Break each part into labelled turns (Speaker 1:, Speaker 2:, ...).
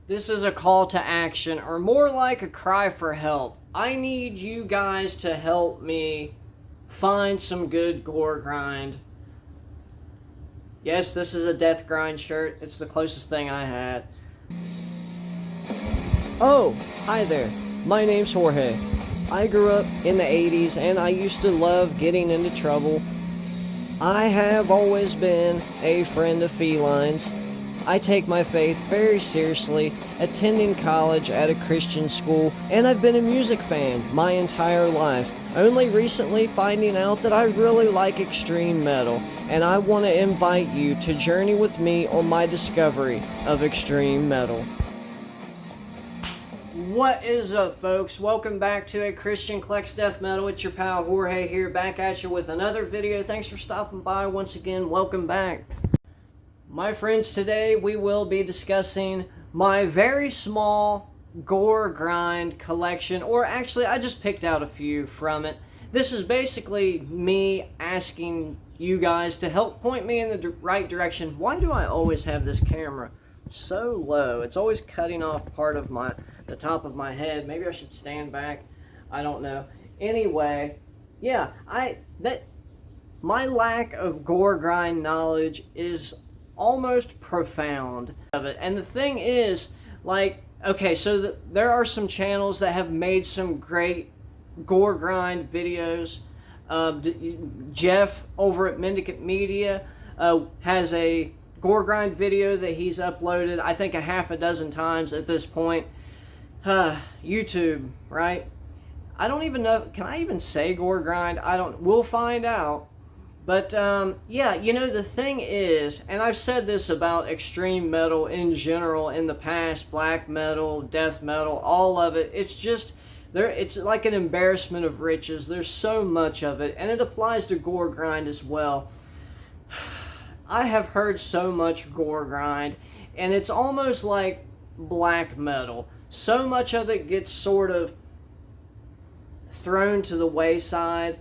Speaker 1: This is a call to action, or more like a cry for help. I need you guys to help me find some good gore grind. Yes, this is a death grind shirt. It's the closest thing I had. Oh, hi there. My name's Jorge. I grew up in the 80s and I used to love getting into trouble. I have always been a friend of felines. I take my faith very seriously, attending college at a Christian school, and I've been a music fan my entire life, only recently finding out that I really like extreme metal, and I want to invite you to journey with me on my discovery of extreme metal. What is up, folks? Welcome back to A Christian Collects Death Metal. It's your pal Jorge here, back at you with another video. Thanks for stopping by once again. Welcome back. My friends, today we will be discussing my very small gore grind collection, or actually I just picked out a few from it. This is basically me asking you guys to help point me in the right direction. Why do I always have this camera so low? It's always cutting off part of the top of my head. Maybe I should stand back. I don't know. Anyway, yeah, my lack of gore grind knowledge is almost profound of it. And the thing is, like, okay, so there are some channels that have made some great gore grind videos. Jeff over at Mendicant Media has a gore grind video that he's uploaded, I think, a half a dozen times at this point. YouTube, right? I don't even know, can I even say gore grind? We'll find out. But, yeah, you know, the thing is, and I've said this about extreme metal in general in the past, black metal, death metal, all of it, it's just, it's like an embarrassment of riches. There's so much of it, and it applies to gore grind as well. I have heard so much gore grind, and it's almost like black metal. So much of it gets sort of thrown to the wayside,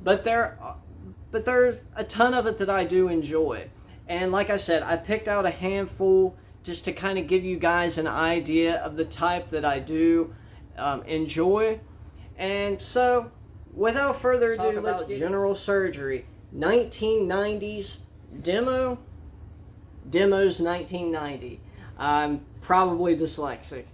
Speaker 1: but there's a ton of it that I do enjoy. And like I said, I picked out a handful just to kind of give you guys an idea of the type that I do enjoy. And so, without further ado, let's get General Surgery. 1990s Demo's 1990. I'm probably dyslexic.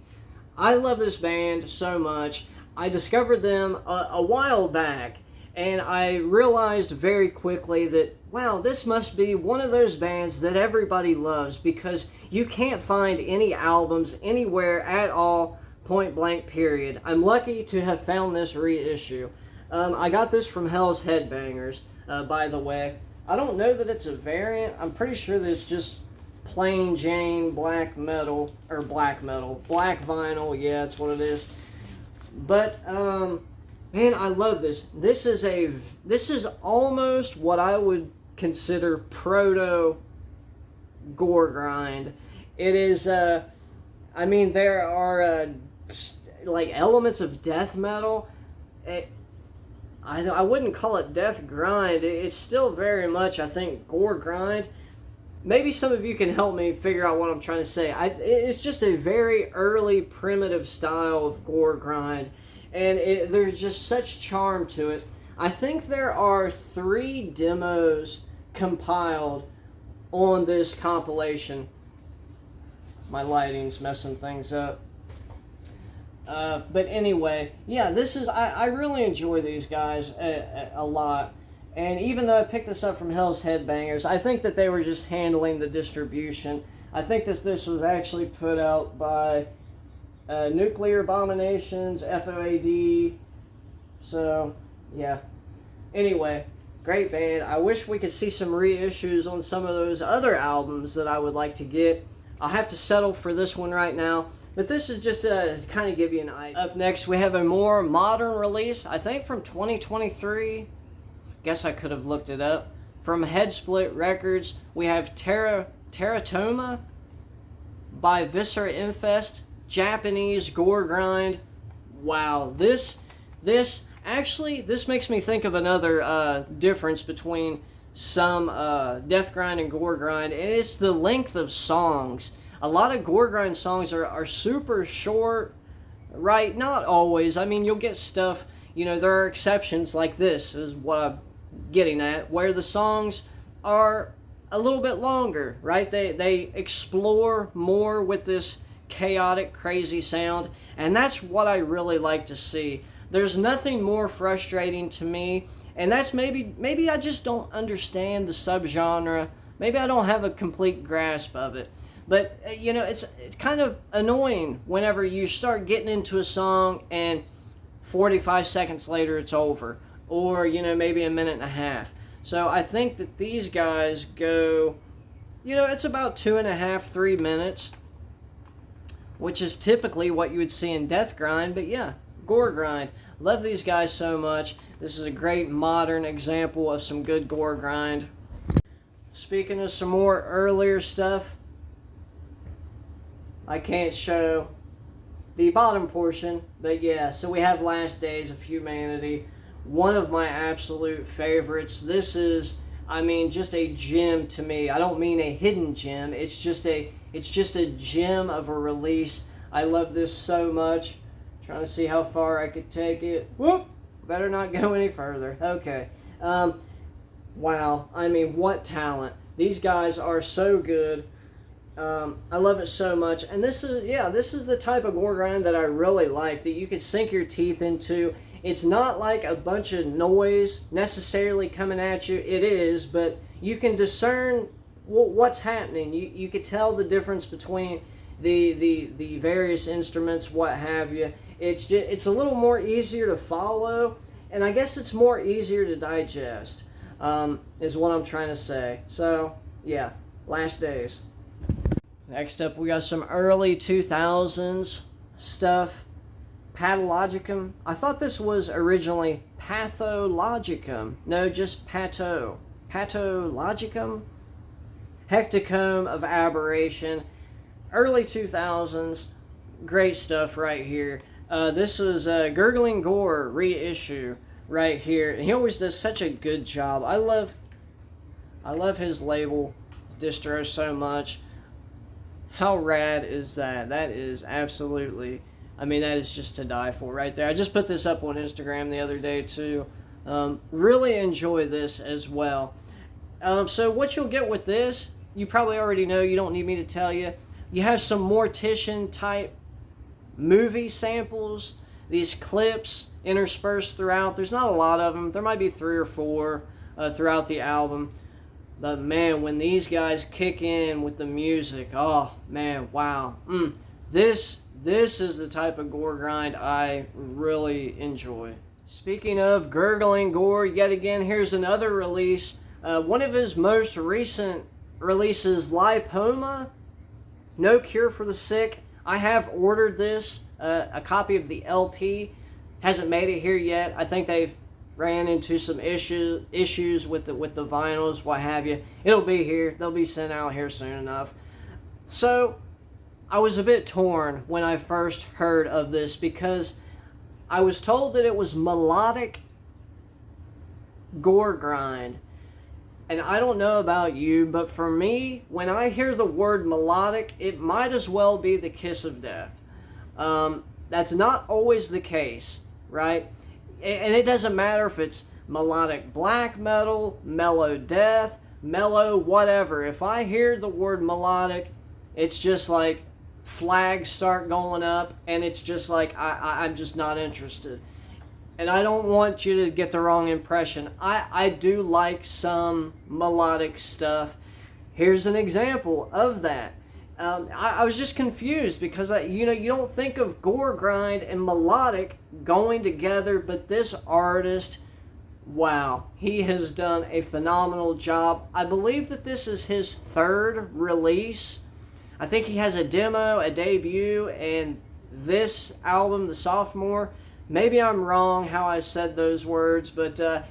Speaker 1: I love this band so much. I discovered them a while back, and I realized very quickly that, wow, this must be one of those bands that everybody loves, because you can't find any albums anywhere at all, point blank period. I'm lucky to have found this reissue. I got this from Hell's Headbangers, by the way. I don't know that it's a variant. I'm pretty sure that it's just plain Jane black metal, or black vinyl, yeah, that's what it is. But, man, I love this. This is almost what I would consider proto gore grind. It is, I mean, there are, like, elements of death metal. I wouldn't call it death grind. It's still very much, I think, gore grind. Maybe some of you can help me figure out what I'm trying to say. It's just a very early, primitive style of gore grind. And there's just such charm to it. I think there are 3 demos compiled on this compilation. My lighting's messing things up. But anyway, yeah, I really enjoy these guys a lot. And even though I picked this up from Hell's Headbangers, I think that they were just handling the distribution. I think this was actually put out by Nuclear Abominations, FOAD. So, yeah. Anyway, great band. I wish we could see some reissues on some of those other albums that I would like to get. I'll have to settle for this one right now. But this is just to kind of give you an idea. Up next, we have a more modern release, I think from 2023. Guess I could have looked it up. From Headsplit Records, we have Teratoma by Visser Infest, Japanese gore grind. Wow, this makes me think of another difference between some death grind and gore grind, and it's the length of songs. A lot of Goregrind songs are super short, right? Not always. I mean, you'll get stuff, there are exceptions like this, is what I'm getting at, where the songs are a little bit longer, right? They explore more with this chaotic, crazy sound, and that's what I really like to see. There's nothing more frustrating to me, and that's maybe I just don't understand the subgenre. Maybe I don't have a complete grasp of it. But it's kind of annoying whenever you start getting into a song and 45 seconds later it's over, or maybe a minute and a half. So I think that these guys go, it's about 2.5, 3 minutes, which is typically what you would see in death grind. But yeah, Goregrind. Love these guys so much. This is a great modern example of some good Goregrind. Speaking of some more earlier stuff, I can't show the bottom portion, but yeah, so we have Last Days of Humanity, one of my absolute favorites. This is, just a gem to me. I don't mean a hidden gem. It's just a gem of a release. I love this so much. Trying to see how far I could take it. Whoop! Better not go any further. Okay. Wow. What talent. These guys are so good. I love it so much. And this is the type of Goregrind that I really like, that you could sink your teeth into. It's not like a bunch of noise necessarily coming at you. It is, but you can discern what's happening. You could tell the difference between the various instruments, what have you. It's a little more easier to follow, and I guess it's more easier to digest, is what I'm trying to say. So, yeah, Last Days. Next up, we got some early 2000s stuff. Patologicum. I thought this was originally Pathologicum. No, just Patologicum. Hectocomb of Aberration. Early 2000s. Great stuff right here. This was Gurgling Gore reissue right here. And he always does such a good job. I love his label distro so much. How rad is that? That is absolutely, that is just to die for right there. I just put this up on Instagram the other day too. Really enjoy this as well. So what you'll get with this, you probably already know, you don't need me to tell you. You have some Mortician type movie samples, these clips interspersed throughout. There's not a lot of them. There might be 3 or 4 throughout the album. But man, when these guys kick in with the music, oh man, wow. This is the type of Goregrind I really enjoy. Speaking of Gurgling Gore, yet again, here's another release. One of his most recent releases, Lipoma, No Cure for the Sick. I have ordered this, a copy of the LP. Hasn't made it here yet. I think they've ran into some issues with the vinyls, what have you. It'll be here. They'll be sent out here soon enough. So I was a bit torn when I first heard of this, because I was told that it was melodic Goregrind. And I don't know about you, but for me, when I hear the word melodic, it might as well be the kiss of death. That's not always the case, right? And it doesn't matter if it's melodic black metal, mellow death, mellow whatever. If I hear the word melodic, it's just like flags start going up, and it's just like I'm just not interested. And I don't want you to get the wrong impression. I do like some melodic stuff. Here's an example of that. I was just confused because you don't think of Goregrind and melodic going together, but this artist, wow, he has done a phenomenal job. I believe that this is his 3rd release. I think he has a demo, a debut, and this album, the sophomore. Maybe I'm wrong how I said those words, but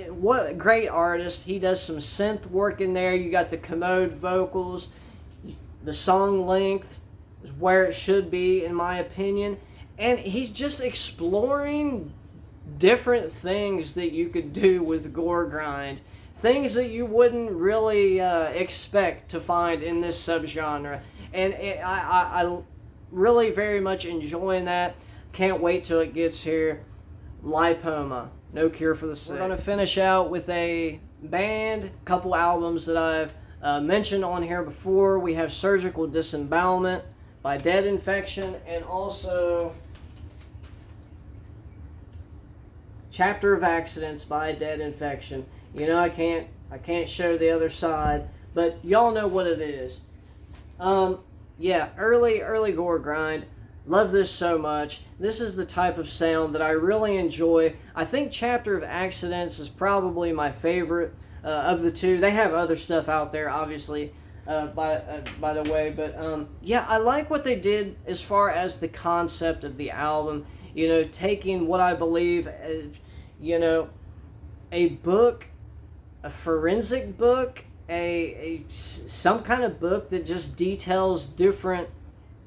Speaker 1: what a great artist. He does some synth work in there. You got the commode vocals. The song length is where it should be, in my opinion. And he's just exploring different things that you could do with Goregrind. Things that you wouldn't really expect to find in this subgenre. and I really very much enjoying that. Can't wait till it gets here. Lipoma, No Cure for the Sick. We're going to finish out with a band, couple albums that I've mentioned on here before. We have Surgical Disembowelment by Dead Infection, and also Chapter of Accidents by Dead Infection. You know, I can't show the other side, but y'all know what it is. Yeah, early gore grind. Love this so much. This is the type of sound that I really enjoy. I think Chapter of Accidents is probably my favorite of the two. They have other stuff out there, obviously, by the way. But yeah, I like what they did as far as the concept of the album. You know, taking what I believe, you know, a book, a forensic book, some kind of book that just details different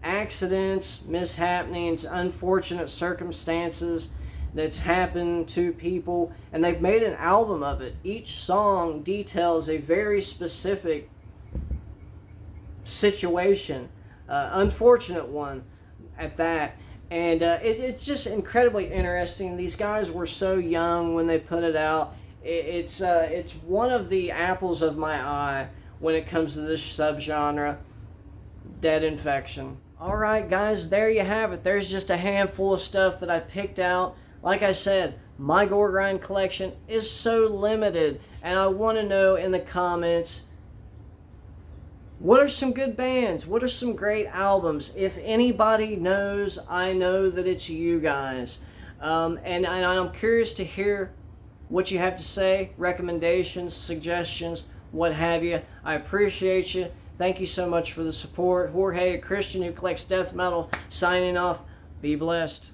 Speaker 1: accidents, mishappenings, unfortunate circumstances that's happened to people, and they've made an album of it. Each song details a very specific situation, unfortunate one at that, and it's just incredibly interesting. These guys were so young when they put it out. It's one of the apples of my eye when it comes to this subgenre, Dead Infection. Alright guys, there you have it. There's just a handful of stuff that I picked out. Like I said, my Goregrind collection is so limited, and I want to know in the comments, what are some good bands? What are some great albums? If anybody knows, I know that it's you guys. And I'm curious to hear what you have to say, recommendations, suggestions, what have you. I appreciate you. Thank you so much for the support. Jorge, a Christian who collects death metal, signing off. Be blessed.